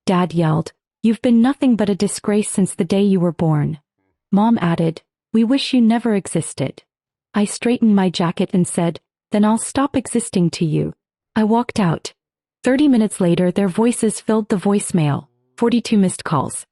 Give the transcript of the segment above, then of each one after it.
Dad yelled. "You've been nothing but a disgrace since the day you were born." Mom added, "We wish you never existed." I straightened my jacket and said, "Then I'll stop existing to you." I walked out. 30 minutes later, their voices filled the voicemail. 42 missed calls.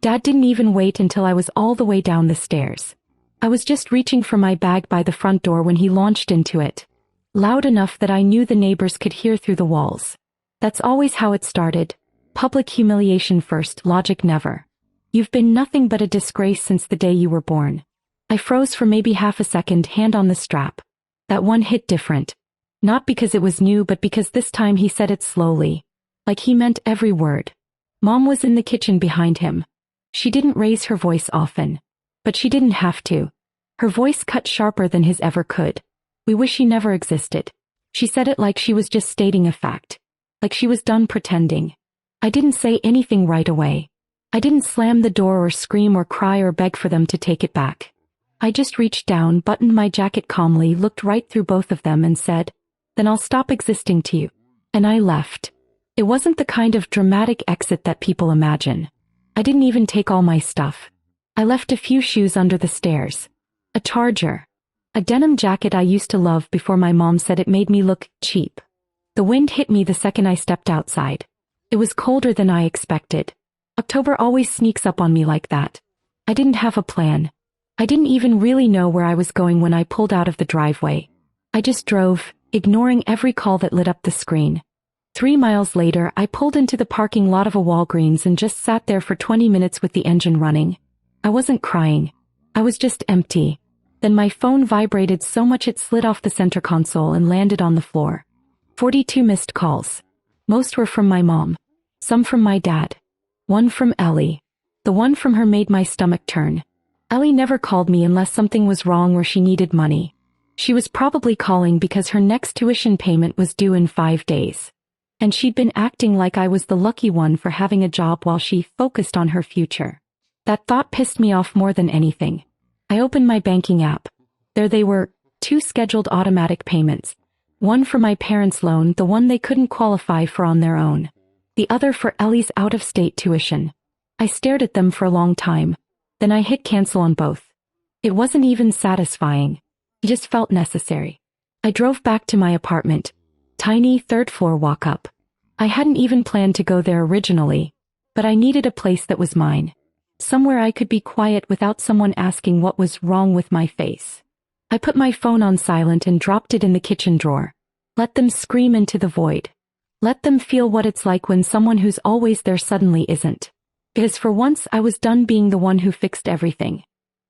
Dad didn't even wait until I was all the way down the stairs. I was just reaching for my bag by the front door when he launched into it. Loud enough that I knew the neighbors could hear through the walls. That's always how it started. Public humiliation first, logic never. "You've been nothing but a disgrace since the day you were born." I froze for maybe half a second, hand on the strap. That one hit different. Not because it was new, but because this time he said it slowly. Like he meant every word. Mom was in the kitchen behind him. She didn't raise her voice often. But she didn't have to. Her voice cut sharper than his ever could. "We wish you never existed." She said it like she was just stating a fact. Like she was done pretending. I didn't say anything right away. I didn't slam the door or scream or cry or beg for them to take it back. I just reached down, buttoned my jacket calmly, looked right through both of them and said, "Then I'll stop existing to you." And I left. It wasn't the kind of dramatic exit that people imagine. I didn't even take all my stuff. I left a few shoes under the stairs. A charger. A denim jacket I used to love before my mom said it made me look cheap. The wind hit me the second I stepped outside. It was colder than I expected. October always sneaks up on me like that. I didn't have a plan. I didn't even really know where I was going when I pulled out of the driveway. I just drove, ignoring every call that lit up the screen. 3 miles later, I pulled into the parking lot of a Walgreens and just sat there for 20 minutes with the engine running. I wasn't crying. I was just empty. Then my phone vibrated so much it slid off the center console and landed on the floor. 42 missed calls. Most were from my mom. Some from my dad. One from Ellie. The one from her made my stomach turn. Ellie never called me unless something was wrong or she needed money. She was probably calling because her next tuition payment was due in 5 days. And she'd been acting like I was the lucky one for having a job while she focused on her future. That thought pissed me off more than anything. I opened my banking app. There they were, 2 scheduled automatic payments. One for my parents' loan, the one they couldn't qualify for on their own. The other for Ellie's out-of-state tuition. I stared at them for a long time. Then I hit cancel on both. It wasn't even satisfying. It just felt necessary. I drove back to my apartment. Tiny, 3rd floor walk-up. I hadn't even planned to go there originally. But I needed a place that was mine. Somewhere I could be quiet without someone asking what was wrong with my face. I put my phone on silent and dropped it in the kitchen drawer. Let them scream into the void. Let them feel what it's like when someone who's always there suddenly isn't. Because for once I was done being the one who fixed everything.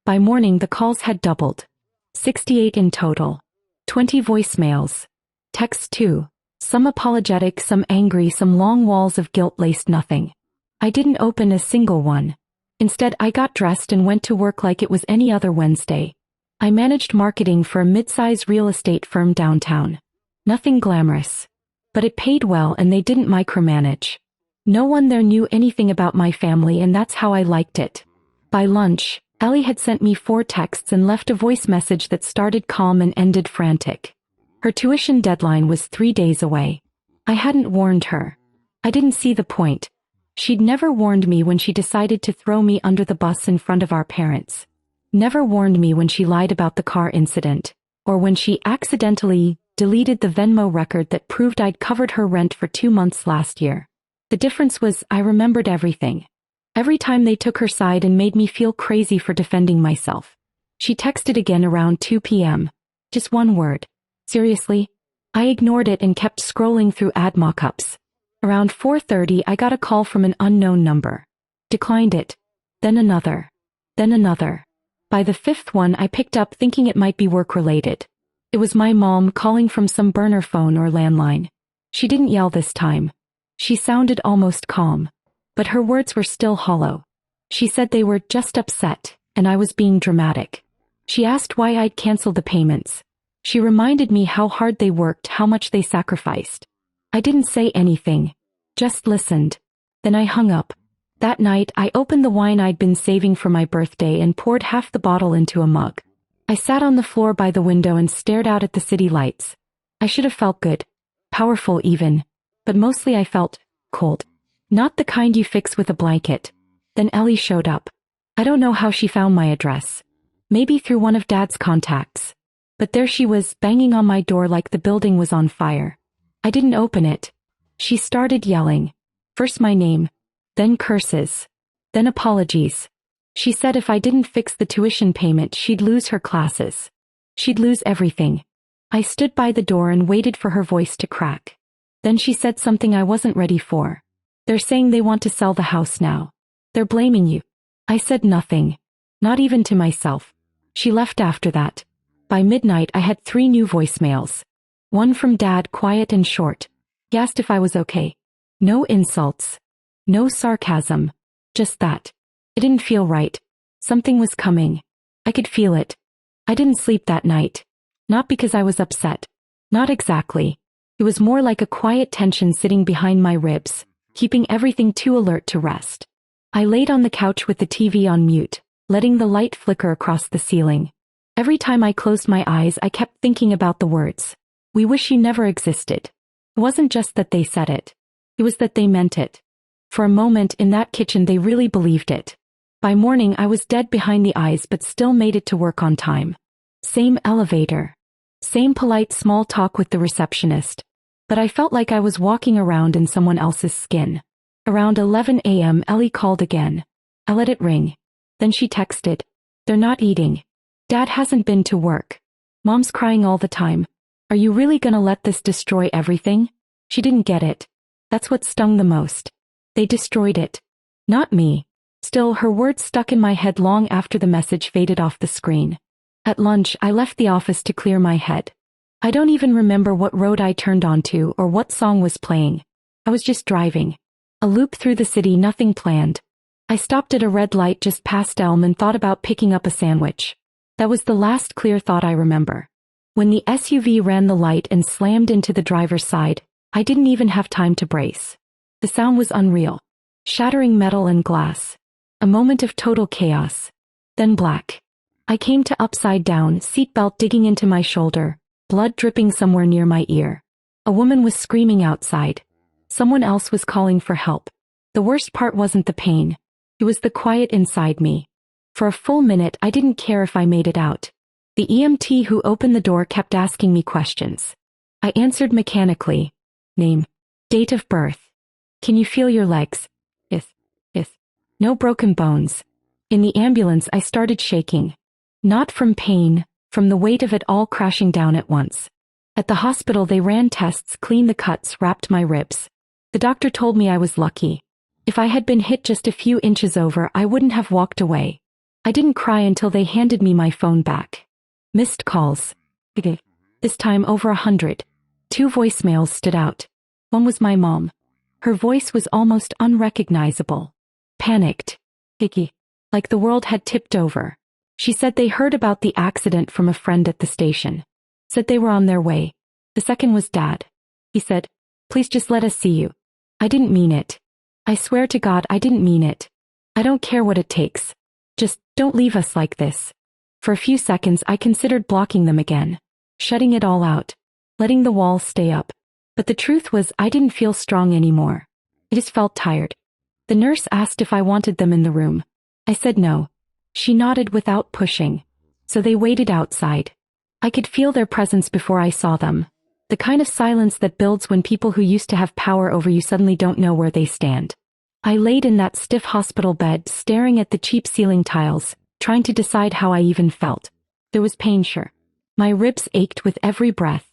By morning the calls had doubled. 68 in total. 20 voicemails. Texts too. Some apologetic, some angry, some long walls of guilt-laced nothing. I didn't open a single one. Instead, I got dressed and went to work like it was any other Wednesday. I managed marketing for a mid-size real estate firm downtown. Nothing glamorous. But it paid well and they didn't micromanage. No one there knew anything about my family and that's how I liked it. By lunch, Ellie had sent me 4 texts and left a voice message that started calm and ended frantic. Her tuition deadline was 3 days away. I hadn't warned her. I didn't see the point. She'd never warned me when she decided to throw me under the bus in front of our parents. Never warned me when she lied about the car incident, or when she accidentally deleted the Venmo record that proved I'd covered her rent for 2 months last year. The difference was I remembered everything. Every time they took her side and made me feel crazy for defending myself. She texted again around 2 p.m. Just one word. Seriously? I ignored it and kept scrolling through ad mock-ups. Around 4:30 I got a call from an unknown number. Declined it. Then another. Then another. By the 5th one I picked up thinking it might be work-related. It was my mom calling from some burner phone or landline. She didn't yell this time. She sounded almost calm. But her words were still hollow. She said they were just upset, and I was being dramatic. She asked why I'd canceled the payments. She reminded me how hard they worked, how much they sacrificed. I didn't say anything, just listened. Then I hung up. That night, I opened the wine I'd been saving for my birthday and poured half the bottle into a mug. I sat on the floor by the window and stared out at the city lights. I should have felt good, powerful even, but mostly I felt cold. Not the kind you fix with a blanket. Then Ellie showed up. I don't know how she found my address. Maybe through one of Dad's contacts. But there she was, banging on my door like the building was on fire. I didn't open it. She started yelling. First my name, then curses, then apologies. She said if I didn't fix the tuition payment, she'd lose her classes. She'd lose everything. I stood by the door and waited for her voice to crack. Then she said something I wasn't ready for. They're saying they want to sell the house now. They're blaming you. I said nothing. Not even to myself. She left after that. By midnight I had 3 new voicemails. One from Dad, quiet and short. He asked if I was okay. No insults. No sarcasm. Just that. It didn't feel right. Something was coming. I could feel it. I didn't sleep that night. Not because I was upset. Not exactly. It was more like a quiet tension sitting behind my ribs, keeping everything too alert to rest. I laid on the couch with the TV on mute, letting the light flicker across the ceiling. Every time I closed my eyes, I kept thinking about the words. We wish you never existed. It wasn't just that they said it. It was that they meant it. For a moment in that kitchen they really believed it. By morning I was dead behind the eyes but still made it to work on time. Same elevator. Same polite small talk with the receptionist. But I felt like I was walking around in someone else's skin. Around 11 a.m. Ellie called again. I let it ring. Then she texted. They're not eating. Dad hasn't been to work. Mom's crying all the time. Are you really gonna let this destroy everything? She didn't get it. That's what stung the most. They destroyed it. Not me. Still, her words stuck in my head long after the message faded off the screen. At lunch, I left the office to clear my head. I don't even remember what road I turned onto or what song was playing. I was just driving. A loop through the city, nothing planned. I stopped at a red light just past Elm and thought about picking up a sandwich. That was the last clear thought I remember. When the SUV ran the light and slammed into the driver's side, I didn't even have time to brace. The sound was unreal. Shattering metal and glass. A moment of total chaos. Then black. I came to upside down, seatbelt digging into my shoulder, blood dripping somewhere near my ear. A woman was screaming outside. Someone else was calling for help. The worst part wasn't the pain. It was the quiet inside me. For a full minute I didn't care if I made it out. The EMT who opened the door kept asking me questions. I answered mechanically. Name. Date of birth. Can you feel your legs? Yes. No broken bones. In the ambulance I started shaking. Not from pain, from the weight of it all crashing down at once. At the hospital they ran tests, cleaned the cuts, wrapped my ribs. The doctor told me I was lucky. If I had been hit just a few inches over, I wouldn't have walked away. I didn't cry until they handed me my phone back. Missed calls. This time over 100. 2 voicemails stood out. One was my mom. Her voice was almost unrecognizable. Panicked. Like the world had tipped over. She said they heard about the accident from a friend at the station. Said they were on their way. The second was Dad. He said, please just let us see you. I didn't mean it. I swear to God I didn't mean it. I don't care what it takes. Just don't leave us like this. For a few seconds I considered blocking them again. Shutting it all out. Letting the walls stay up. But the truth was I didn't feel strong anymore. I just felt tired. The nurse asked if I wanted them in the room. I said no. She nodded without pushing. So they waited outside. I could feel their presence before I saw them. The kind of silence that builds when people who used to have power over you suddenly don't know where they stand. I laid in that stiff hospital bed, staring at the cheap ceiling tiles, trying to decide how I even felt. There was pain, sure. My ribs ached with every breath.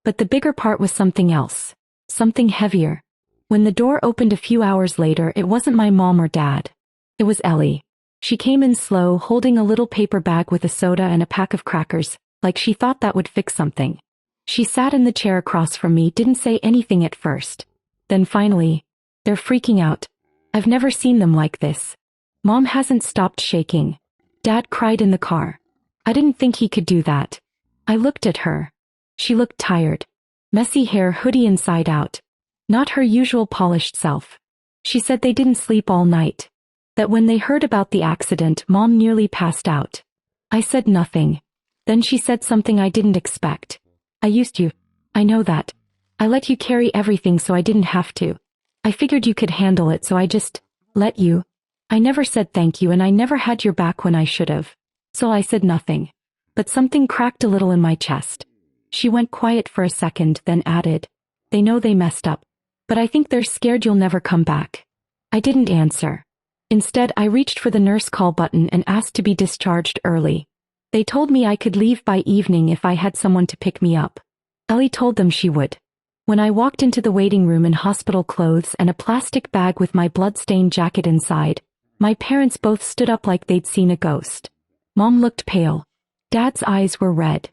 But the bigger part was something else. Something heavier. When the door opened a few hours later, it wasn't my mom or Dad. It was Ellie. She came in slow, holding a little paper bag with a soda and a pack of crackers, like she thought that would fix something. She sat in the chair across from me, didn't say anything at first. Then finally, they're freaking out. I've never seen them like this. Mom hasn't stopped shaking. Dad cried in the car. I didn't think he could do that. I looked at her. She looked tired. Messy hair, hoodie inside out. Not her usual polished self. She said they didn't sleep all night. That when they heard about the accident, Mom nearly passed out. I said nothing. Then she said something I didn't expect. I used you. I know that. I let you carry everything so I didn't have to. I figured you could handle it, so I just let you. I never said thank you, and I never had your back when I should have. So I said nothing. But something cracked a little in my chest. She went quiet for a second, then added, they know they messed up. But I think they're scared you'll never come back. I didn't answer. Instead, I reached for the nurse call button and asked to be discharged early. They told me I could leave by evening if I had someone to pick me up. Ellie told them she would. When I walked into the waiting room in hospital clothes and a plastic bag with my blood-stained jacket inside, my parents both stood up like they'd seen a ghost. Mom looked pale. Dad's eyes were red.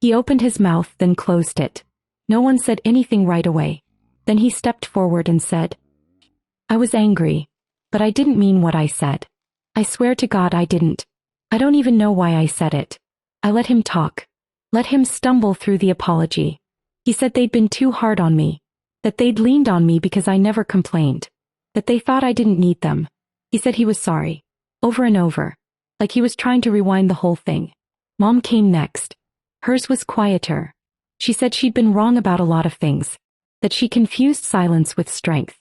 He opened his mouth, then closed it. No one said anything right away. Then he stepped forward and said, I was angry, but I didn't mean what I said. I swear to God I didn't. I don't even know why I said it. I let him talk. Let him stumble through the apology. He said they'd been too hard on me. That they'd leaned on me because I never complained. That they thought I didn't need them. He said he was sorry. Over and over. Like he was trying to rewind the whole thing. Mom came next. Hers was quieter. She said she'd been wrong about a lot of things. That she confused silence with strength.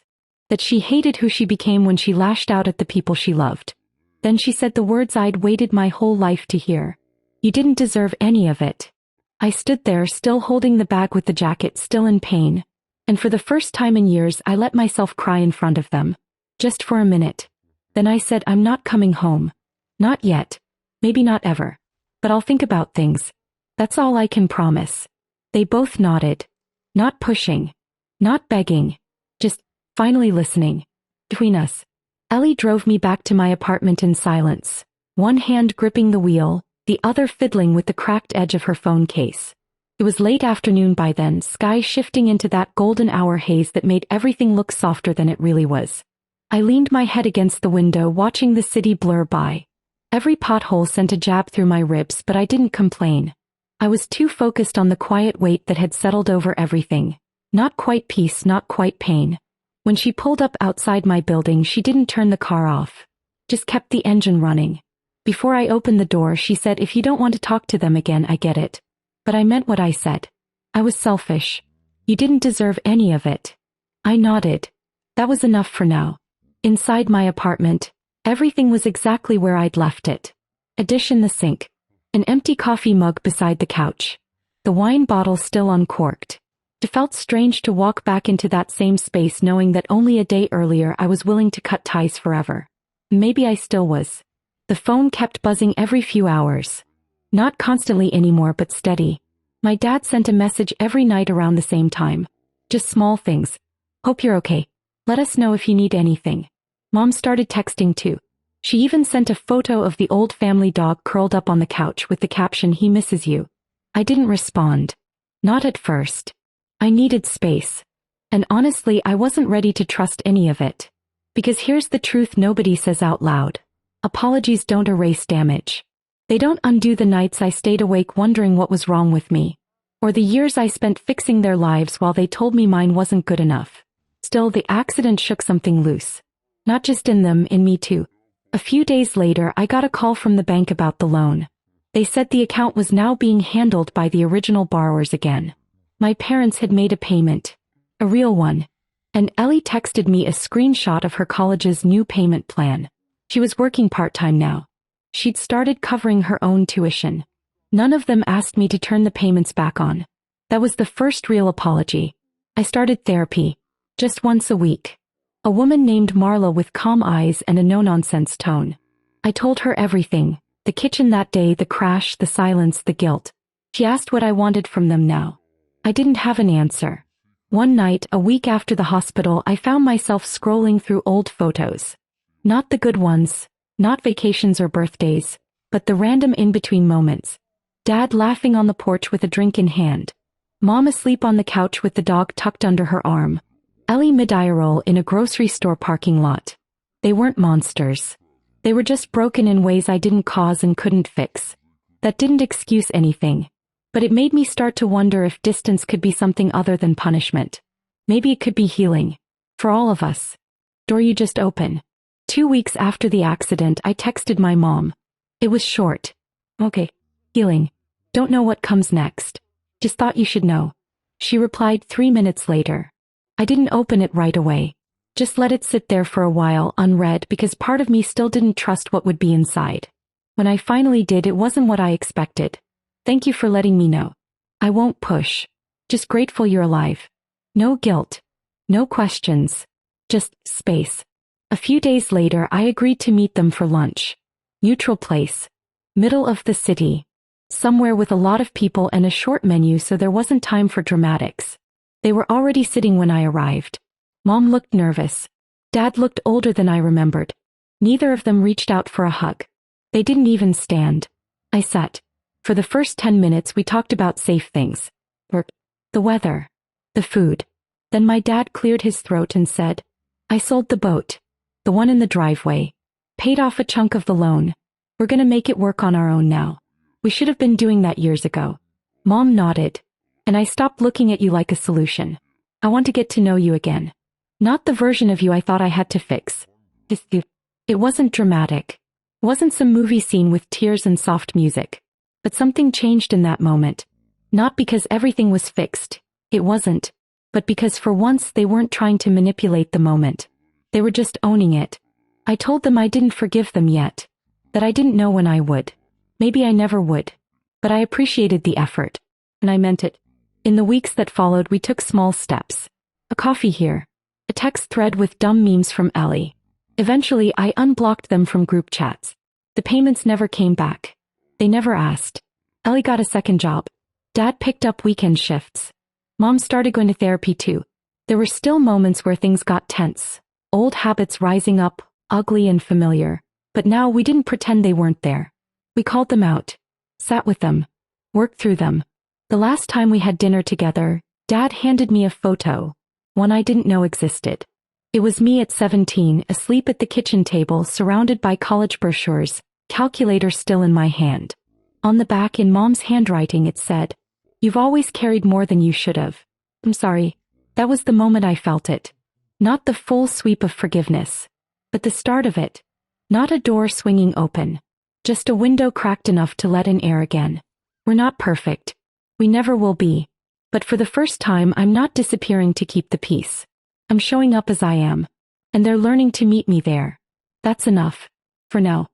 That she hated who she became when she lashed out at the people she loved. Then she said the words I'd waited my whole life to hear. You didn't deserve any of it. I stood there, still holding the bag with the jacket, still in pain. And for the first time in years, I let myself cry in front of them. Just for a minute. Then I said, I'm not coming home. Not yet. Maybe not ever. But I'll think about things. That's all I can promise. They both nodded. Not pushing. Not begging. Just finally listening. Between us. Ellie drove me back to my apartment in silence. One hand gripping the wheel, the other fiddling with the cracked edge of her phone case. It was late afternoon by then, sky shifting into that golden hour haze that made everything look softer than it really was. I leaned my head against the window, watching the city blur by. Every pothole sent a jab through my ribs, but I didn't complain. I was too focused on the quiet weight that had settled over everything. Not quite peace, not quite pain. When she pulled up outside my building, she didn't turn the car off. Just kept the engine running. Before I opened the door, she said, if you don't want to talk to them again, I get it. But I meant what I said. I was selfish. You didn't deserve any of it. I nodded. That was enough for now. Inside my apartment, everything was exactly where I'd left it. A dish in the sink. An empty coffee mug beside the couch. The wine bottle still uncorked. It felt strange to walk back into that same space knowing that only a day earlier I was willing to cut ties forever. Maybe I still was. The phone kept buzzing every few hours. Not constantly anymore, but steady. My dad sent a message every night around the same time. Just small things. Hope you're okay. Let us know if you need anything. Mom started texting too. She even sent a photo of the old family dog curled up on the couch with the caption, he misses you. I didn't respond. Not at first. I needed space. And honestly, I wasn't ready to trust any of it. Because here's the truth nobody says out loud. Apologies don't erase damage. They don't undo the nights I stayed awake wondering what was wrong with me. Or the years I spent fixing their lives while they told me mine wasn't good enough. Still, the accident shook something loose. Not just in them, in me too. A few days later, I got a call from the bank about the loan. They said the account was now being handled by the original borrowers again. My parents had made a payment. A real one. And Ellie texted me a screenshot of her college's new payment plan. She was working part-time now. She'd started covering her own tuition. None of them asked me to turn the payments back on. That was the first real apology. I started therapy. Just once a week. A woman named Marla with calm eyes and a no-nonsense tone. I told her everything. The kitchen that day, the crash, the silence, the guilt. She asked what I wanted from them now. I didn't have an answer. One night, a week after the hospital, I found myself scrolling through old photos. Not the good ones, not vacations or birthdays, but the random in-between moments. Dad laughing on the porch with a drink in hand. Mom asleep on the couch with the dog tucked under her arm. Ellie mid-eye roll in a grocery store parking lot. They weren't monsters. They were just broken in ways I didn't cause and couldn't fix. That didn't excuse anything. But it made me start to wonder if distance could be something other than punishment. Maybe it could be healing. For all of us. Door you just open. 2 weeks after the accident, I texted my mom. It was short. Okay. Healing. Don't know what comes next. Just thought you should know. She replied 3 minutes later. I didn't open it right away. Just let it sit there for a while unread because part of me still didn't trust what would be inside. When I finally did, it wasn't what I expected. Thank you for letting me know. I won't push. Just grateful you're alive. No guilt. No questions. Just space. A few days later, I agreed to meet them for lunch. Neutral place. Middle of the city. Somewhere with a lot of people and a short menu, so there wasn't time for dramatics. They were already sitting when I arrived. Mom looked nervous. Dad looked older than I remembered. Neither of them reached out for a hug. They didn't even stand. I sat. For the first 10 minutes we talked about safe things. Work. The weather. The food. Then my dad cleared his throat and said, I sold the boat. The one in the driveway. Paid off a chunk of the loan. We're gonna make it work on our own now. We should have been doing that years ago. Mom nodded. And I stopped looking at you like a solution. I want to get to know you again. Not the version of you I thought I had to fix. It wasn't dramatic. It wasn't some movie scene with tears and soft music. But something changed in that moment. Not because everything was fixed. It wasn't. But because for once they weren't trying to manipulate the moment. They were just owning it. I told them I didn't forgive them yet. That I didn't know when I would. Maybe I never would. But I appreciated the effort. And I meant it. In the weeks that followed, we took small steps. A coffee here. A text thread with dumb memes from Ellie. Eventually, I unblocked them from group chats. The payments never came back. They never asked. Ellie got a second job. Dad picked up weekend shifts. Mom started going to therapy too. There were still moments where things got tense. Old habits rising up, ugly and familiar. But now we didn't pretend they weren't there. We called them out. Sat with them. Worked through them. The last time we had dinner together, Dad handed me a photo. One I didn't know existed. It was me at 17, asleep at the kitchen table, surrounded by college brochures, calculator still in my hand. On the back, in Mom's handwriting, it said, You've always carried more than you should have. I'm sorry. That was the moment I felt it. Not the full sweep of forgiveness. But the start of it. Not a door swinging open. Just a window cracked enough to let in air again. We're not perfect. We never will be. But for the first time, I'm not disappearing to keep the peace. I'm showing up as I am. And they're learning to meet me there. That's enough. For now.